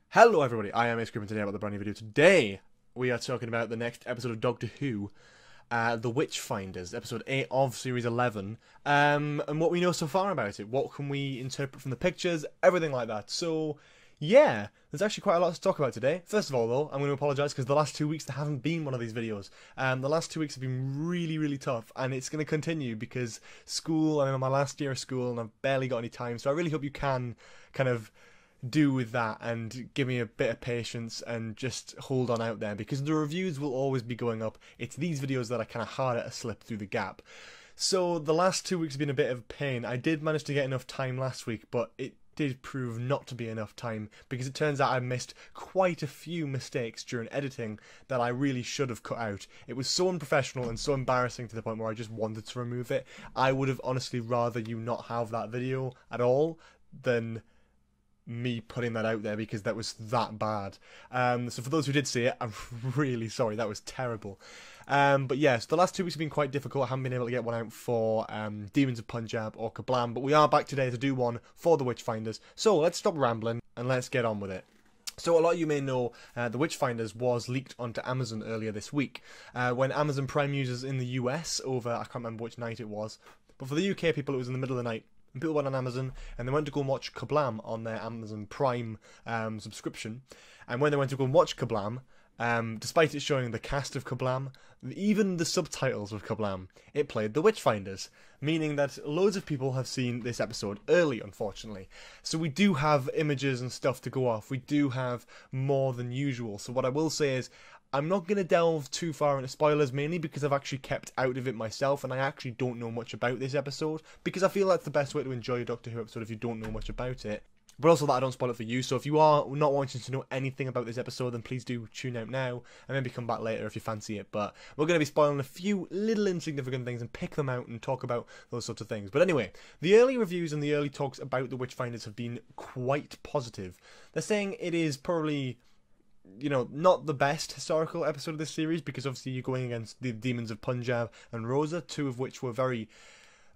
Hello everybody, I am Hickman today about the brand new video. Today we are talking about the next episode of Doctor Who, the Witchfinders, episode 8 of series 11, and what we know so far about it. What can we interpret from the pictures, everything like that. So yeah, there's actually quite a lot to talk about today. First of all though, I'm going to apologise because the last 2 weeks there haven't been one of these videos. The last 2 weeks have been really tough, and it's going to continue because school, I'm in my last year of school and I've barely got any time, so I really hope you can kind of do with that and give me a bit of patience and just hold on out there, because the reviews will always be going up. It's these videos that are kind of harder to slip through the gap. So the last 2 weeks have been a bit of a pain. I did manage to get enough time last week, but it did prove not to be enough time, because it turns out I missed quite a few mistakes during editing that I really should have cut out. It was so unprofessional and so embarrassing to the point where I just wanted to remove it. I would have honestly rather you not have that video at all than me putting that out there, because that was that bad. So for those who did see it, I'm really sorry, that was terrible. But yes, the last 2 weeks have been quite difficult. I haven't been able to get one out for Demons of Punjab or Kablam, but we are back today to do one for the Witchfinders. So let's stop rambling and let's get on with it. So a lot of you may know the Witchfinders was leaked onto Amazon earlier this week, when Amazon Prime users in the US over, I can't remember which night it was, but for the UK people it was in the middle of the night. People went on Amazon and they went to go and watch Kablam on their Amazon Prime subscription, and when they went to go and watch Kablam, despite it showing the cast of Kablam, even the subtitles of Kablam, it played the Witchfinders, meaning that loads of people have seen this episode early, unfortunately. So we do have images and stuff to go off, we do have more than usual. So what I will say is, I'm not going to delve too far into spoilers, mainly because I've actually kept out of it myself, and I actually don't know much about this episode, because I feel that's the best way to enjoy a Doctor Who episode if you don't know much about it. But also that I don't spoil it for you, so if you are not wanting to know anything about this episode, then please do tune out now, and maybe come back later if you fancy it. But we're going to be spoiling a few little insignificant things and pick them out and talk about those sorts of things. But anyway, the early reviews and the early talks about the Witchfinders have been quite positive. They're saying it is probably, you know, not the best historical episode of this series, because obviously you're going against the Demons of Punjab and Rosa, two of which were very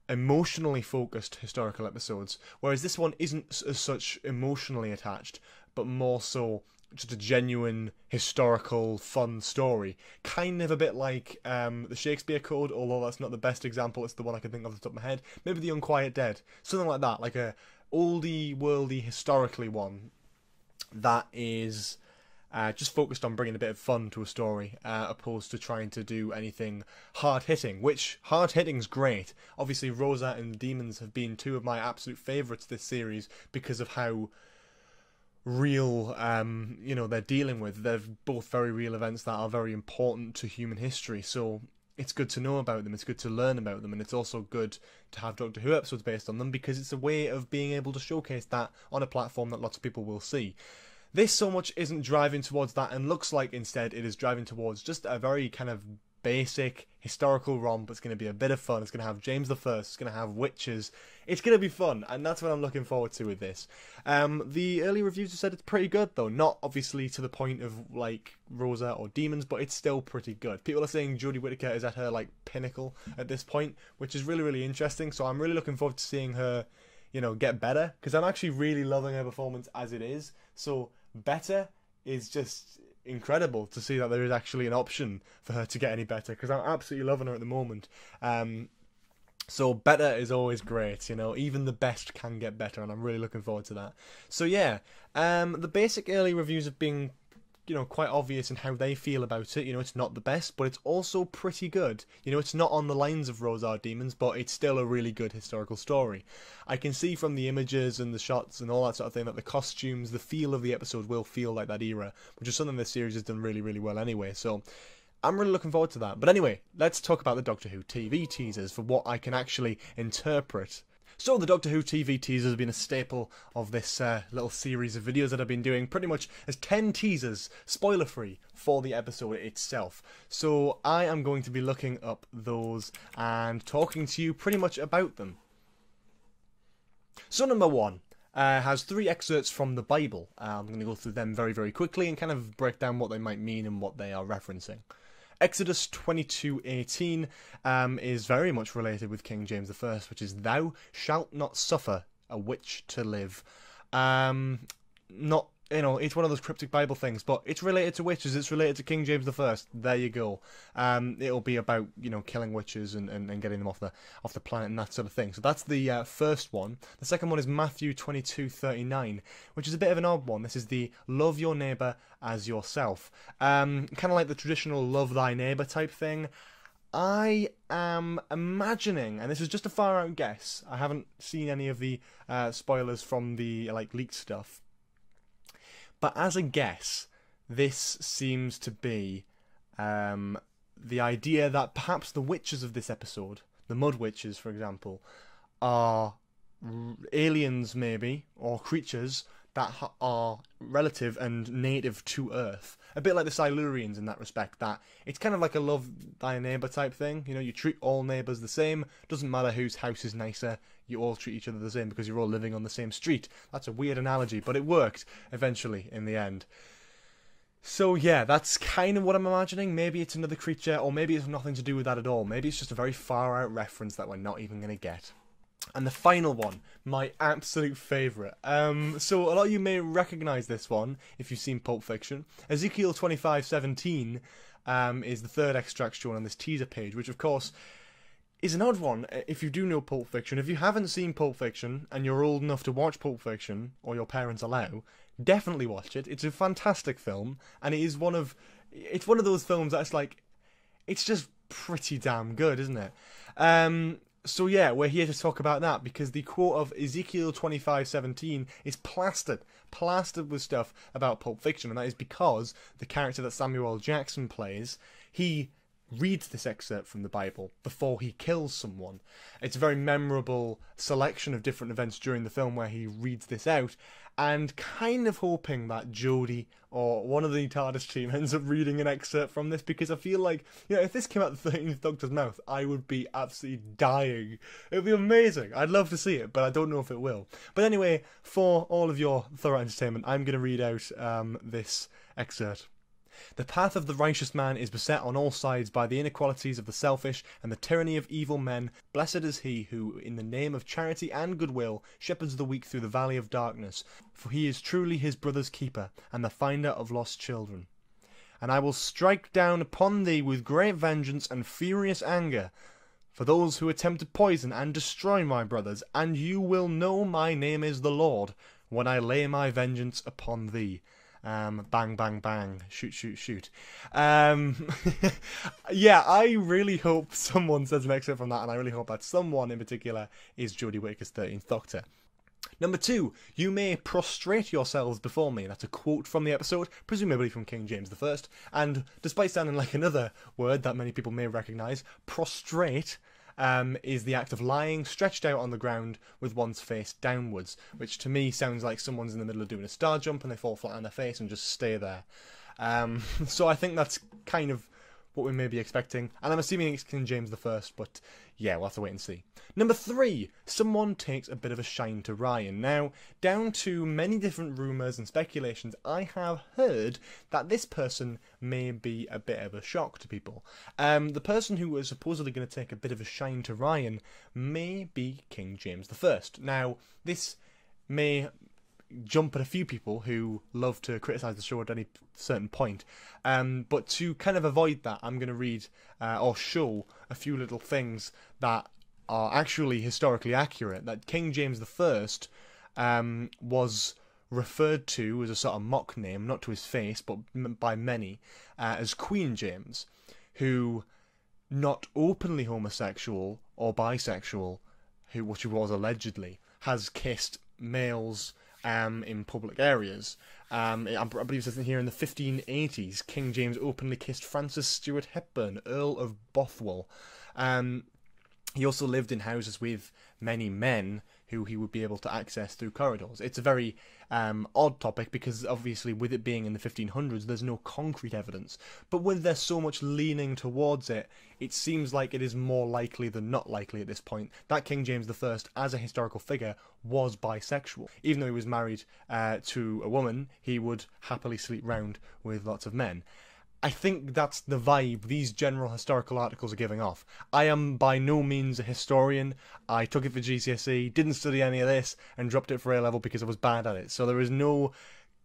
emotionally focused historical episodes, whereas this one isn't as such emotionally attached, but more so just a genuine historical fun story, kind of a bit like the Shakespeare Code, although that's not the best example. It's the one I can think of off the top of my head. Maybe the Unquiet Dead, something like that, like a oldie worldy historically one that is just focused on bringing a bit of fun to a story, opposed to trying to do anything hard-hitting, which hard-hitting's great. Obviously, Rosa and the Demons have been two of my absolute favourites this series because of how real, you know, they're dealing with. They're both very real events that are very important to human history, so it's good to know about them, it's good to learn about them, and it's also good to have Doctor Who episodes based on them, because it's a way of being able to showcase that on a platform that lots of people will see. This so much isn't driving towards that, and looks like instead it is driving towards just a very kind of basic historical romp. It's going to be a bit of fun. It's going to have James the First. It's going to have witches. It's going to be fun, and that's what I'm looking forward to with this. The early reviews have said it's pretty good, though. Not obviously to the point of like Rosa or Demons, but it's still pretty good. People are saying Jodie Whittaker is at her like pinnacle at this point, which is really interesting. So I'm really looking forward to seeing her, you know, get better, because I'm actually really loving her performance as it is. So better is just incredible to see that there is actually an option for her to get any better, because I'm absolutely loving her at the moment. So better is always great, you know, even the best can get better, and I'm really looking forward to that. So yeah, the basic early reviews have been, you know, quite obvious in how they feel about it. You know, it's not the best, but it's also pretty good. You know, it's not on the lines of Rosa or Demons, but it's still a really good historical story. I can see from the images and the shots and all that sort of thing that the costumes, the feel of the episode will feel like that era, which is something this series has done really well anyway. So I'm really looking forward to that. But anyway, let's talk about the Doctor Who TV teasers for what I can actually interpret. So the Doctor Who TV teasers have been a staple of this little series of videos that I've been doing, pretty much as 10 teasers, spoiler-free, for the episode itself. So I am going to be looking up those and talking to you pretty much about them. So number one has 3 excerpts from the Bible. I'm going to go through them very quickly and kind of break down what they might mean and what they are referencing. Exodus 22:18 is very much related with King James I, which is, "Thou shalt not suffer a witch to live." Not, you know, it's one of those cryptic Bible things, but it's related to witches, it's related to King James I. There you go. It'll be about, you know, killing witches and getting them off the planet and that sort of thing. So that's the first one. The second one is Matthew 22:39, which is a bit of an odd one. This is the love your neighbour as yourself. Kind of like the traditional love thy neighbour type thing. I am imagining, and this is just a far out guess, I haven't seen any of the spoilers from the leaked stuff, but as a guess, this seems to be the idea that perhaps the witches of this episode, the mud witches for example, are aliens maybe, or creatures that are relative and native to Earth. A bit like the Silurians in that respect, that it's kind of like a love thy neighbour type thing. You know, you treat all neighbours the same, doesn't matter whose house is nicer, you all treat each other the same because you're all living on the same street. That's a weird analogy, but it worked eventually in the end. So yeah, that's kind of what I'm imagining. Maybe it's another creature, or maybe it's nothing to do with that at all. Maybe it's just a very far out reference that we're not even going to get. And the final one, my absolute favourite. So a lot of you may recognise this one if you've seen Pulp Fiction. Ezekial 25:17 is the third extract shown on this teaser page, which of course is an odd one if you do know Pulp Fiction. If you haven't seen Pulp Fiction and you're old enough to watch Pulp Fiction, or your parents allow, definitely watch it. It's a fantastic film, and it's one of those films that's like, it's just pretty damn good, isn't it? So yeah, we're here to talk about that, because the quote of Ezekiel 25:17 is plastered with stuff about Pulp Fiction, and that is because the character that Samuel L. Jackson plays, he reads this excerpt from the Bible before he kills someone. It's a very memorable selection of different events during the film where he reads this out, and kind of hoping that Jodie or one of the Tardis team ends up reading an excerpt from this, because I feel like, you know, if this came out the 13th Doctor's mouth, I would be absolutely dying. It would be amazing. I'd love to see it, but I don't know if it will. But anyway, for all of your thorough entertainment, I'm going to read out this excerpt. "The path of the righteous man is beset on all sides by the inequalities of the selfish and the tyranny of evil men. Blessed is he who, in the name of charity and goodwill, shepherds the weak through the valley of darkness, for he is truly his brother's keeper and the finder of lost children. And I will strike down upon thee with great vengeance and furious anger for those who attempt to poison and destroy my brothers, and you will know my name is the Lord, when I lay my vengeance upon thee." Bang, bang, bang. Shoot, shoot, shoot. Yeah, I really hope someone says an excerpt from that, and I really hope that someone in particular is Jodie Whittaker's 13th Doctor. Number 2, "You may prostrate yourselves before me." That's a quote from the episode, presumably from King James I. And despite sounding like another word that many people may recognise, prostrate is the act of lying stretched out on the ground with one's face downwards, which to me sounds like someone's in the middle of doing a star jump and they fall flat on their face and just stay there. So I think that's kind of what we may be expecting, and I'm assuming it's King James I, but yeah, we'll have to wait and see. Number 3, someone takes a bit of a shine to Ryan. Now, down to many different rumours and speculations, I have heard that this person may be a bit of a shock to people. The person who was supposedly going to take a bit of a shine to Ryan may be King James I. Now, this may jump at a few people who love to criticise the show at any certain point, but to kind of avoid that, I'm going to read or show a few little things that are actually historically accurate, that King James I was referred to as a sort of mock name, not to his face, but by many, as Queen James, who, not openly homosexual or bisexual, which he was allegedly, has kissed males in public areas. I believe it's here in the 1580s, King James openly kissed Francis Stuart Hepburn, Earl of Bothwell. He also lived in houses with many men who he would be able to access through corridors. It's a very odd topic, because obviously with it being in the 1500s, there's no concrete evidence. But with there's so much leaning towards it, it seems like it is more likely than not likely at this point that King James I, as a historical figure, was bisexual. Even though he was married to a woman, he would happily sleep round with lots of men. I think that's the vibe these general historical articles are giving off. I am by no means a historian. I took it for GCSE, didn't study any of this, and dropped it for A-level because I was bad at it. So there is no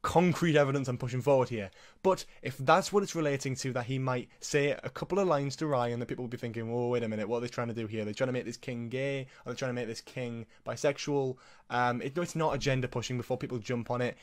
concrete evidence I'm pushing forward here. But if that's what it's relating to, that he might say a couple of lines to Ryan, that people will be thinking, oh, wait a minute, what are they trying to do here? They're trying to make this king gay, or they're trying to make this king bisexual. It's not agenda pushing before people jump on it.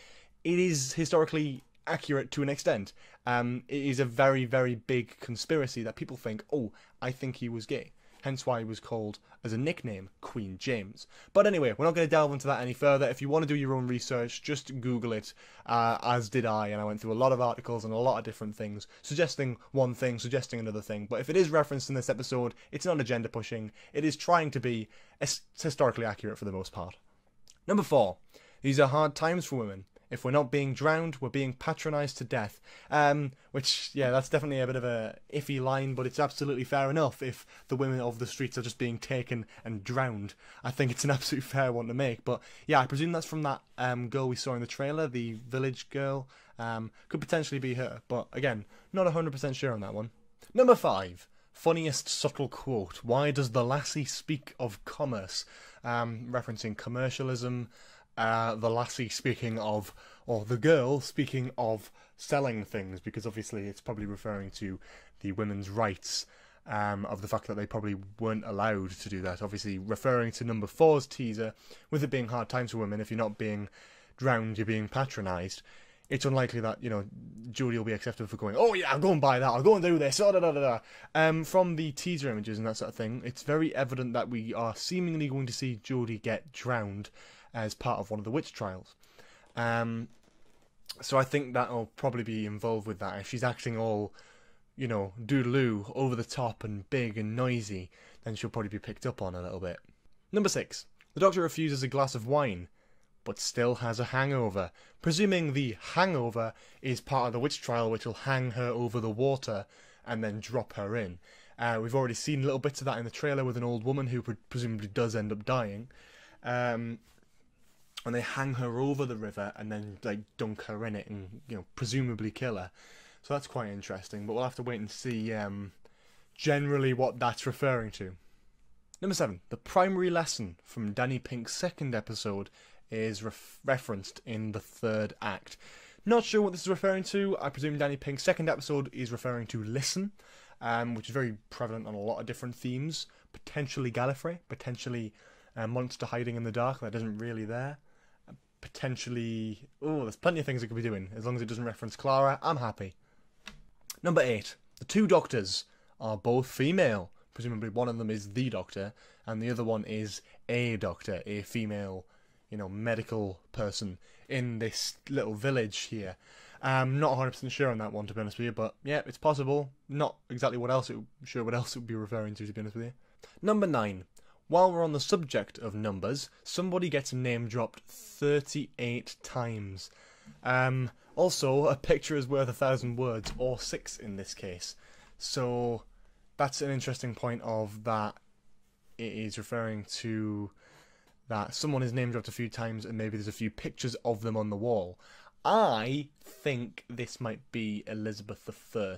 It is historically accurate to an extent. It is a very, very big conspiracy that people think, oh, I think he was gay. Hence why he was called, as a nickname, Queen James. But anyway, we're not going to delve into that any further. If you want to do your own research, just Google it, as did I, and I went through a lot of articles and a lot of different things, suggesting one thing, suggesting another thing. But if it is referenced in this episode, it's not agenda pushing. It is trying to be historically accurate for the most part. Number 4. These are hard times for women. If we're not being drowned, we're being patronized to death. Which, yeah, that's definitely a bit of a iffy line, but it's absolutely fair enough if the women of the streets are just being taken and drowned. I think it's an absolute fair one to make. But, yeah, I presume that's from that girl we saw in the trailer, the village girl. Could potentially be her, but, again, not 100% sure on that one. Number 5. Funniest subtle quote. Why does the lassie speak of commerce? Referencing commercialism. The lassie speaking of, or the girl speaking of selling things, because obviously it's probably referring to the women's rights, of the fact that they probably weren't allowed to do that. Obviously referring to number 4's teaser, with it being hard times for women. If you're not being drowned, you're being patronised. It's unlikely that, you know, Jodie will be accepted for going, oh yeah, I'll go and buy that, I'll go and do this, From the teaser images and that sort of thing, it's very evident that we are seemingly going to see Jodie get drowned as part of one of the witch trials. So I think that'll probably be involved with that. If she's acting all, you know, doodaloo, over the top and big and noisy, then she'll probably be picked up on a little bit. Number 6. The Doctor refuses a glass of wine, but still has a hangover. Presuming the hangover is part of the witch trial, which will hang her over the water and then drop her in. We've already seen little bits of that in the trailer with an old woman who presumably does end up dying. And they hang her over the river and then, like, dunk her in it and, you know, presumably kill her. So that's quite interesting, but we'll have to wait and see generally what that's referring to. Number 7. The primary lesson from Danny Pink's second episode is referenced in the 3rd act. Not sure what this is referring to. I presume Danny Pink's second episode is referring to listen, which is very prevalent on a lot of different themes. Potentially Gallifrey, potentially a monster hiding in the dark that isn't really there. Potentially, there's plenty of things it could be doing. As long as it doesn't reference Clara, I'm happy. Number 8. The 2 doctors are both female. Presumably one of them is the Doctor, and the other one is a doctor, a female, you know, medical person in this little village here. I'm not 100% sure on that one, to be honest with you, but yeah, it's possible. Not exactly what else it would be referring to be honest with you. Number 9. While we're on the subject of numbers, somebody gets name dropped 38 times. Also, a picture is worth 1,000 words, or 6 in this case. So that's an interesting point of that. It is referring to that someone is name dropped a few times and maybe there's a few pictures of them on the wall. I think this might be Elizabeth I,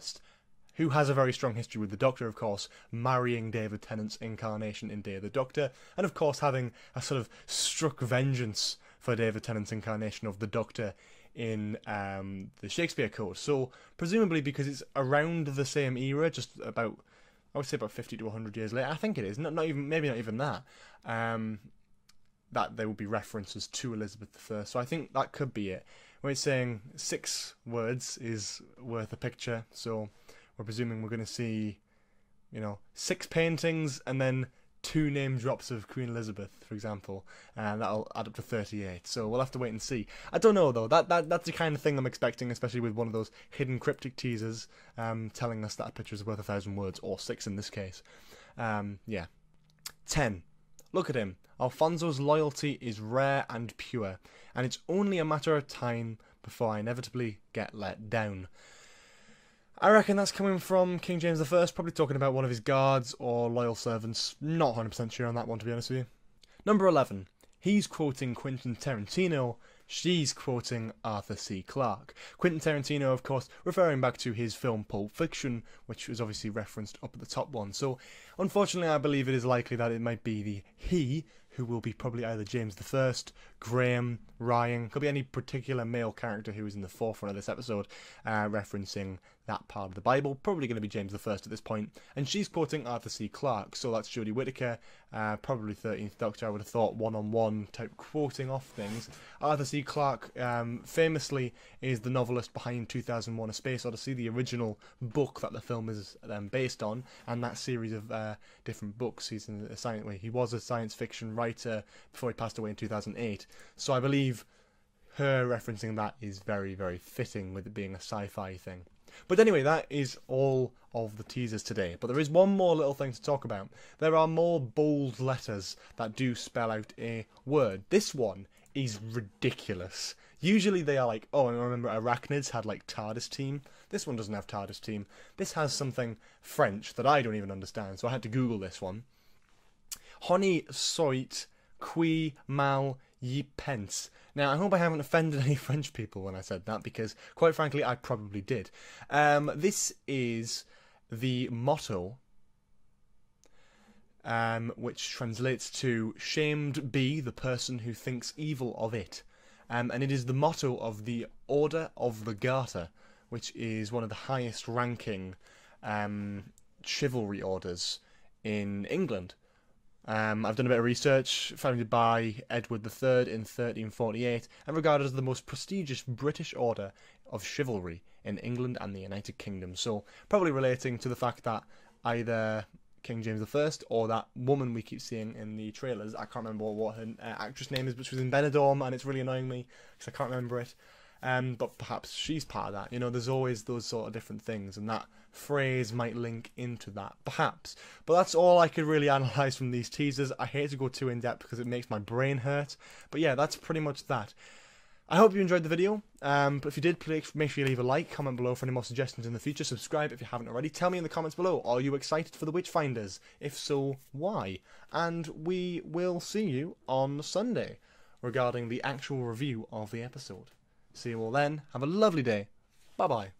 who has a very strong history with the Doctor, of course, marrying David Tennant's incarnation in Day of the Doctor, and of course having a sort of struck vengeance for David Tennant's incarnation of the Doctor in the Shakespeare Code. So, presumably because it's around the same era, just about, I would say about 50 to 100 years later, I think it is, maybe not even that, that there will be references to Elizabeth I. So I think that could be it. When it's saying 6 words is worth a picture, so we're presuming we're going to see, you know, 6 paintings and then 2 name drops of Queen Elizabeth, for example, and that'll add up to 38. So we'll have to wait and see. I don't know though. That's the kind of thing I'm expecting, especially with one of those hidden cryptic teasers, telling us that a picture is worth 1,000 words, or 6 in this case. Yeah. 10. Look at him. Alfonso's loyalty is rare and pure, and it's only a matter of time before I inevitably get let down. I reckon that's coming from King James I, probably talking about one of his guards or loyal servants. Not 100% sure on that one, to be honest with you. Number 11. He's quoting Quentin Tarantino she's quoting Arthur C. Clarke. Quentin Tarantino, of course, referring back to his film Pulp Fiction, which was obviously referenced up at the top one. So, unfortunately, I believe it is likely that it might be the he, who will be probably either James I, Graham, Ryan, could be any particular male character who is in the forefront of this episode, referencing that part of the Bible. Probably going to be James I at this point. And she's quoting Arthur C. Clarke, so that's Jodie Whittaker, probably 13th Doctor, I would have thought, one-on-one type quoting off things. Arthur C. Clarke famously is the novelist behind 2001: A Space Odyssey, the original book that the film is based on, and that series of different books. He was a science fiction writer before he passed away in 2008. So I believe her referencing that is very, very fitting with it being a sci-fi thing. But anyway, that is all of the teasers today. But there is one more little thing to talk about. There are more bold letters that do spell out a word. This one is ridiculous. Usually they are like, oh, I remember Arachnids had like Tardis team. This one doesn't have Tardis team. This has something French that I don't even understand, so I had to Google this one. Honi soit qui mal y pense. Now, I hope I haven't offended any French people when I said that, because, quite frankly, I probably did. This is the motto, which translates to, shamed be the person who thinks evil of it. And it is the motto of the Order of the Garter, which is one of the highest ranking chivalry orders in England. I've done a bit of research, founded by Edward III in 1348, and regarded as the most prestigious British order of chivalry in England and the United Kingdom. So, probably relating to the fact that either King James I or that woman we keep seeing in the trailers, I can't remember what her actress name is, but she was in Benidorm, and it's really annoying me, because I can't remember it. But perhaps she's part of that. You know, there's always those sort of different things, and that phrase might link into that, perhaps. But that's all I could really analyse from these teasers. I hate to go too in-depth because it makes my brain hurt. But yeah, that's pretty much that. I hope you enjoyed the video, but if you did, please make sure you leave a like, comment below for any more suggestions in the future, subscribe if you haven't already, tell me in the comments below, are you excited for the Witchfinders? If so, why? And we will see you on Sunday regarding the actual review of the episode. See you all then, have a lovely day, bye bye.